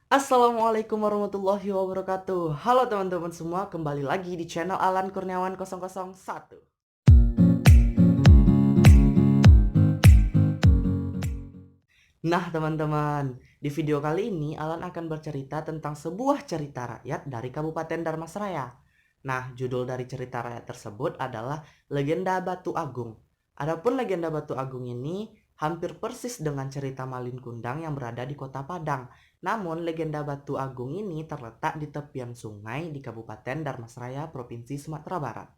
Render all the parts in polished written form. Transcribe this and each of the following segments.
Assalamualaikum warahmatullahi wabarakatuh. Halo teman-teman semua, kembali lagi di channel Alan Kurniawan 001. Nah teman-teman, di video kali ini Alan akan bercerita tentang sebuah cerita rakyat dari Kabupaten Dharmasraya. Nah, judul dari cerita rakyat tersebut adalah Legenda Batu Agung. Adapun Legenda Batu Agung ini hampir persis dengan cerita Malin Kundang yang berada di Kota Padang. Namun, Legenda Batu Agung ini terletak di tepian sungai di Kabupaten Dharmasraya, Provinsi Sumatera Barat.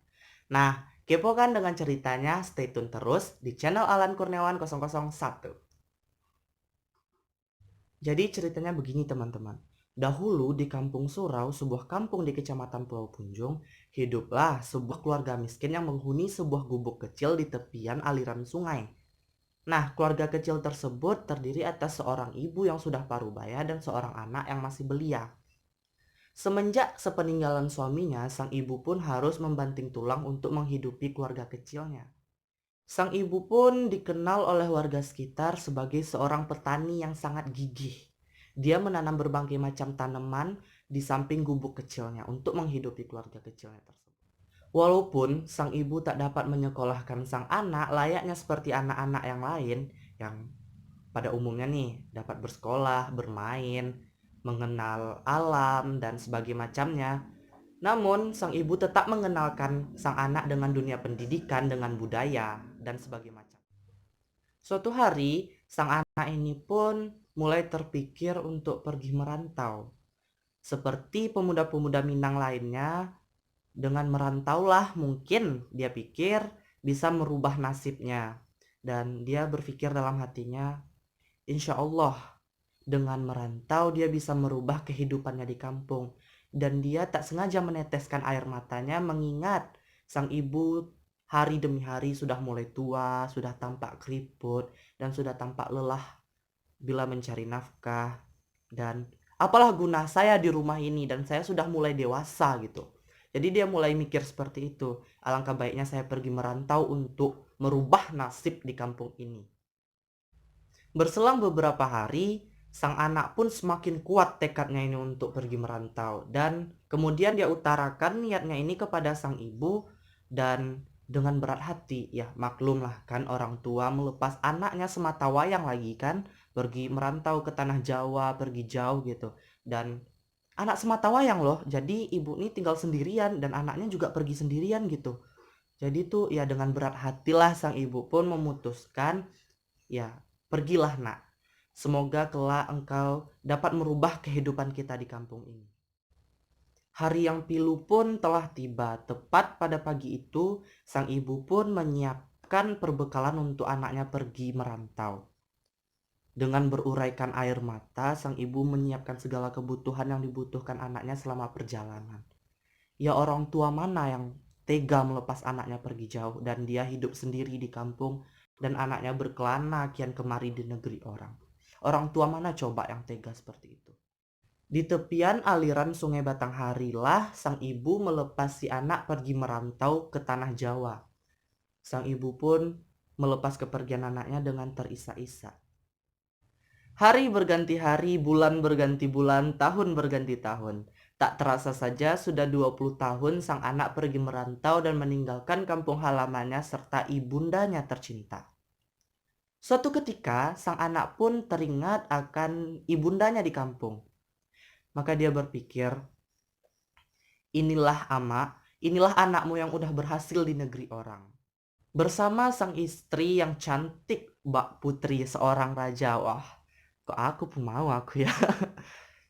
Nah, kepokan dengan ceritanya, stay tune terus di channel Alan Kurniawan 001. Jadi ceritanya begini teman-teman. Dahulu di Kampung Surau, sebuah kampung di Kecamatan Pulau Punjung, hiduplah sebuah keluarga miskin yang menghuni sebuah gubuk kecil di tepian aliran sungai. Nah, keluarga kecil tersebut terdiri atas seorang ibu yang sudah parubaya dan seorang anak yang masih belia. Semenjak sepeninggalan suaminya, sang ibu pun harus membanting tulang untuk menghidupi keluarga kecilnya. Sang ibu pun dikenal oleh warga sekitar sebagai seorang petani yang sangat gigih. Dia menanam berbagai macam tanaman di samping gubuk kecilnya untuk menghidupi keluarga kecilnya tersebut. Walaupun sang ibu tak dapat menyekolahkan sang anak layaknya seperti anak-anak yang lain yang pada umumnya nih dapat bersekolah, bermain, mengenal alam dan sebagainya macamnya. Namun sang ibu tetap mengenalkan sang anak dengan dunia pendidikan, dengan budaya dan sebagainya macam. Suatu hari, sang anak ini pun mulai terpikir untuk pergi merantau. Seperti pemuda-pemuda Minang lainnya, dengan merantaulah mungkin dia pikir bisa merubah nasibnya. Dan dia berpikir dalam hatinya, insya Allah dengan merantau dia bisa merubah kehidupannya di kampung. Dan dia tak sengaja meneteskan air matanya mengingat sang ibu hari demi hari sudah mulai tua, sudah tampak keriput, dan sudah tampak lelah bila mencari nafkah. Dan apalah guna saya di rumah ini dan saya sudah mulai dewasa gitu. Jadi dia mulai mikir seperti itu. Alangkah baiknya saya pergi merantau untuk merubah nasib di kampung ini. Berselang beberapa hari, sang anak pun semakin kuat tekadnya ini untuk pergi merantau. Dan kemudian dia utarakan niatnya ini kepada sang ibu dan dengan berat hati. Ya maklumlah kan orang tua melepas anaknya semata wayang lagi kan. Pergi merantau ke tanah Jawa, pergi jauh gitu. Dan anak semata wayang loh. Jadi ibu ini tinggal sendirian dan anaknya juga pergi sendirian gitu. Jadi tuh ya dengan berat hatilah sang ibu pun memutuskan, ya, pergilah nak. Semoga kelak engkau dapat merubah kehidupan kita di kampung ini. Hari yang pilu pun telah tiba. Tepat pada pagi itu, sang ibu pun menyiapkan perbekalan untuk anaknya pergi merantau. Dengan beruraikan air mata, sang ibu menyiapkan segala kebutuhan yang dibutuhkan anaknya selama perjalanan. Ya orang tua mana yang tega melepas anaknya pergi jauh dan dia hidup sendiri di kampung dan anaknya berkelana kian kemari di negeri orang. Orang tua mana coba yang tega seperti itu. Di tepian aliran sungai Batanghari lah sang ibu melepas si anak pergi merantau ke tanah Jawa. Sang ibu pun melepas kepergian anaknya dengan terisak-isak. Hari berganti hari, bulan berganti bulan, tahun berganti tahun. Tak terasa saja sudah 20 tahun sang anak pergi merantau dan meninggalkan kampung halamannya serta ibundanya tercinta. Suatu ketika, sang anak pun teringat akan ibundanya di kampung. Maka dia berpikir, inilah inilah anakmu yang udah berhasil di negeri orang. Bersama sang istri yang cantik, Mbak Putri seorang raja. Wah, kok aku pun mau aku ya.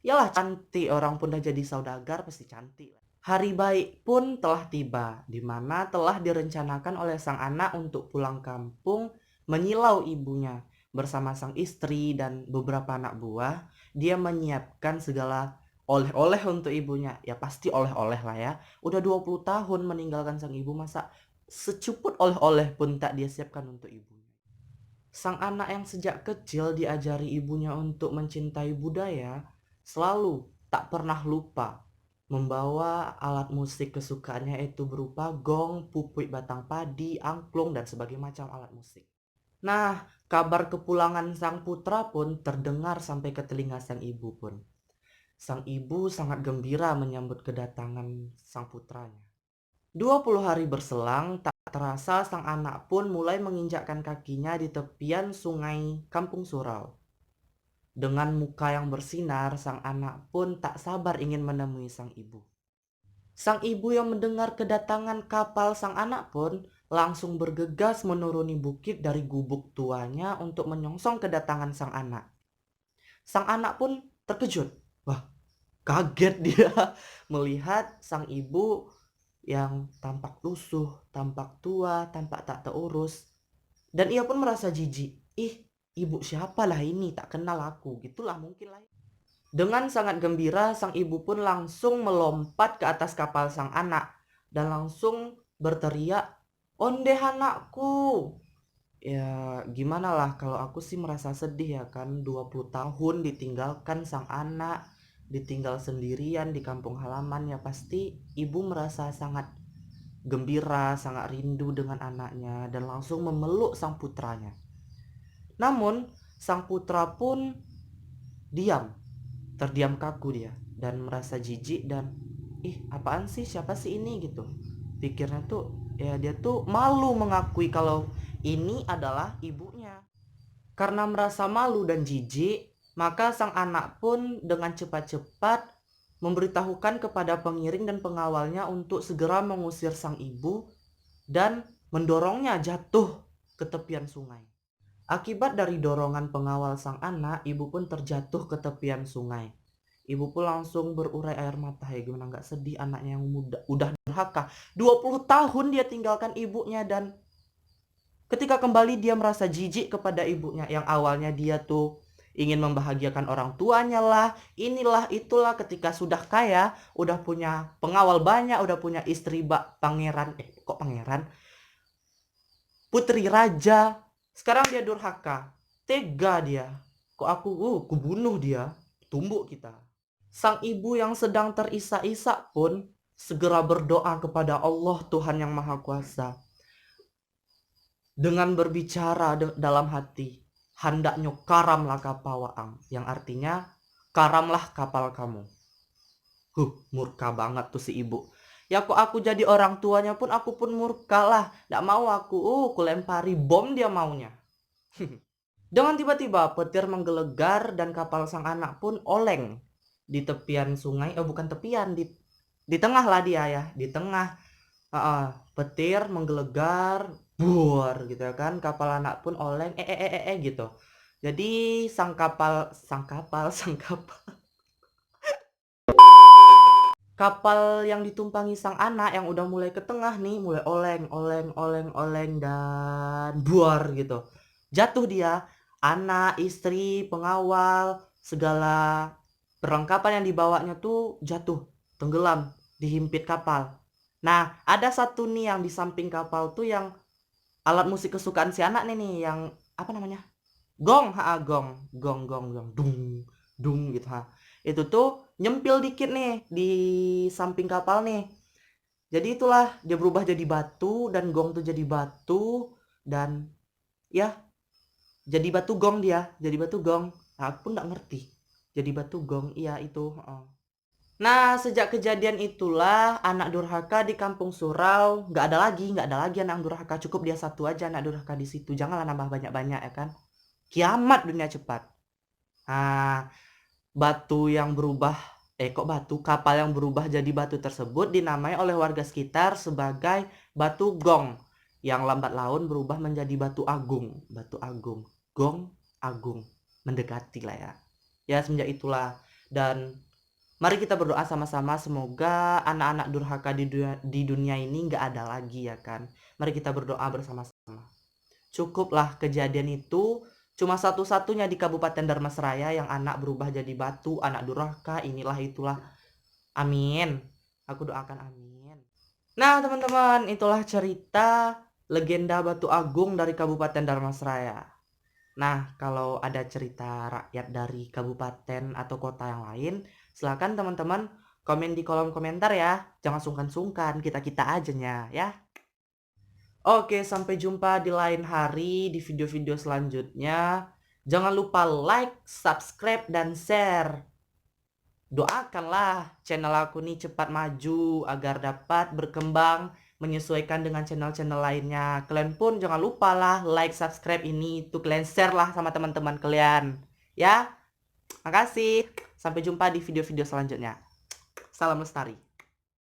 Yalah cantik, orang pun udah jadi saudagar pasti cantik. Hari baik pun telah tiba, di mana telah direncanakan oleh sang anak untuk pulang kampung menyilau ibunya. Bersama sang istri dan beberapa anak buah, dia menyiapkan segala oleh-oleh untuk ibunya. Ya pasti oleh-oleh lah ya. Udah 20 tahun meninggalkan sang ibu, masa secuput oleh-oleh pun tak dia siapkan untuk ibunya. Sang anak yang sejak kecil diajari ibunya untuk mencintai budaya, selalu tak pernah lupa membawa alat musik kesukaannya itu berupa gong, pupuit batang padi, angklung, dan sebagainya macam alat musik. Nah, kabar kepulangan sang putra pun terdengar sampai ke telinga sang ibu pun. Sang ibu sangat gembira menyambut kedatangan sang putranya. 20 hari berselang, tak terasa sang anak pun mulai menginjakkan kakinya di tepian sungai Kampung Surau. Dengan muka yang bersinar, sang anak pun tak sabar ingin menemui sang ibu. Sang ibu yang mendengar kedatangan kapal sang anak pun langsung bergegas menuruni bukit dari gubuk tuanya untuk menyongsong kedatangan sang anak. Sang anak pun terkejut. Wah, kaget dia melihat sang ibu yang tampak lusuh, tampak tua, tampak tak terurus. Dan ia pun merasa jijik. Ih, ibu siapalah ini, tak kenal aku. Gitulah mungkin lah. Dengan sangat gembira, sang ibu pun langsung melompat ke atas kapal sang anak dan langsung berteriak, "Onde anakku!" Ya, gimana lah kalau aku sih merasa sedih ya kan, 20 tahun ditinggalkan sang anak, ditinggal sendirian di kampung halaman, ya pasti ibu merasa sangat gembira, sangat rindu dengan anaknya dan langsung memeluk sang putranya. Namun, sang putra pun diam, terdiam kaku dia dan merasa jijik dan apaan sih, siapa sih ini gitu. Pikirnya tuh ya dia tuh malu mengakui kalau ini adalah ibunya. Karena merasa malu dan jijik, maka sang anak pun dengan cepat-cepat memberitahukan kepada pengiring dan pengawalnya untuk segera mengusir sang ibu dan mendorongnya jatuh ke tepian sungai. Akibat dari dorongan pengawal sang anak, ibu pun terjatuh ke tepian sungai. Ibu pun langsung berurai air mata. Ya gimana nggak sedih, anaknya yang muda udah durhaka. 20 tahun dia tinggalkan ibunya dan ketika kembali dia merasa jijik kepada ibunya yang awalnya dia tuh ingin membahagiakan orang tuanya lah, inilah itulah. Ketika sudah kaya, udah punya pengawal banyak, udah punya istri pangeran, kok pangeran? Putri raja. Sekarang dia durhaka. Tega dia. Kok aku bunuh dia. Tumbuk kita. Sang ibu yang sedang terisak-isak pun segera berdoa kepada Allah Tuhan yang Maha Kuasa. Dengan berbicara dalam hati, hendaknya karamlah kapal waang, yang artinya karamlah kapal kamu. Murka banget tuh si ibu. Ya kok aku jadi orang tuanya pun aku pun murka lah. Nggak mau aku lempari bom dia maunya. Dengan tiba-tiba petir menggelegar dan kapal sang anak pun oleng di tepian sungai. Bukan tepian, di tengah lah dia ya, di tengah. Petir menggelegar, buar gitu ya kan, kapal anak pun oleng gitu. Jadi sang kapal kapal yang ditumpangi sang anak yang udah mulai ke tengah nih, mulai oleng dan buar gitu. Jatuh dia, anak, istri, pengawal, segala perlengkapan yang dibawanya tuh jatuh, tenggelam, dihimpit kapal. Nah, ada satu nih yang di samping kapal tuh yang alat musik kesukaan si anak nih yang apa namanya? Gong, gong, dung gitu Itu tuh nyempil dikit nih di samping kapal nih. Jadi itulah dia berubah jadi batu dan gong tuh jadi batu dan ya jadi batu gong dia, jadi batu gong. Nah, aku pun nggak ngerti. Jadi batu gong, iya itu. Nah, sejak kejadian itulah anak durhaka di Kampung Surau nggak ada lagi anak durhaka. Cukup dia satu aja anak durhaka di situ. Janganlah nambah banyak-banyak ya kan. Kiamat dunia cepat. Nah, batu yang berubah, kapal yang berubah jadi batu tersebut dinamai oleh warga sekitar sebagai batu gong. Yang lambat laun berubah menjadi batu agung. Batu agung. Gong agung. Mendekati lah ya. Ya semenjak itulah. Dan mari kita berdoa sama-sama semoga anak-anak durhaka di dunia ini nggak ada lagi ya kan. Mari kita berdoa bersama-sama. Cukuplah kejadian itu cuma satu-satunya di Kabupaten Dharmasraya yang anak berubah jadi batu, anak durhaka, inilah itulah. Amin. Aku doakan amin. Nah teman-teman, itulah cerita legenda Batu Agung dari Kabupaten Dharmasraya. Nah, kalau ada cerita rakyat dari kabupaten atau kota yang lain, silakan teman-teman komen di kolom komentar ya. Jangan sungkan-sungkan, kita-kita aja ya. Oke, sampai jumpa di lain hari di video-video selanjutnya. Jangan lupa like, subscribe, dan share. Doakanlah channel aku nih cepat maju agar dapat berkembang menyesuaikan dengan channel-channel lainnya. Kalian pun jangan lupa lah like, subscribe ini, tuh kalian share lah sama teman-teman kalian. Ya, makasih. Sampai jumpa di video-video selanjutnya. Salam lestari.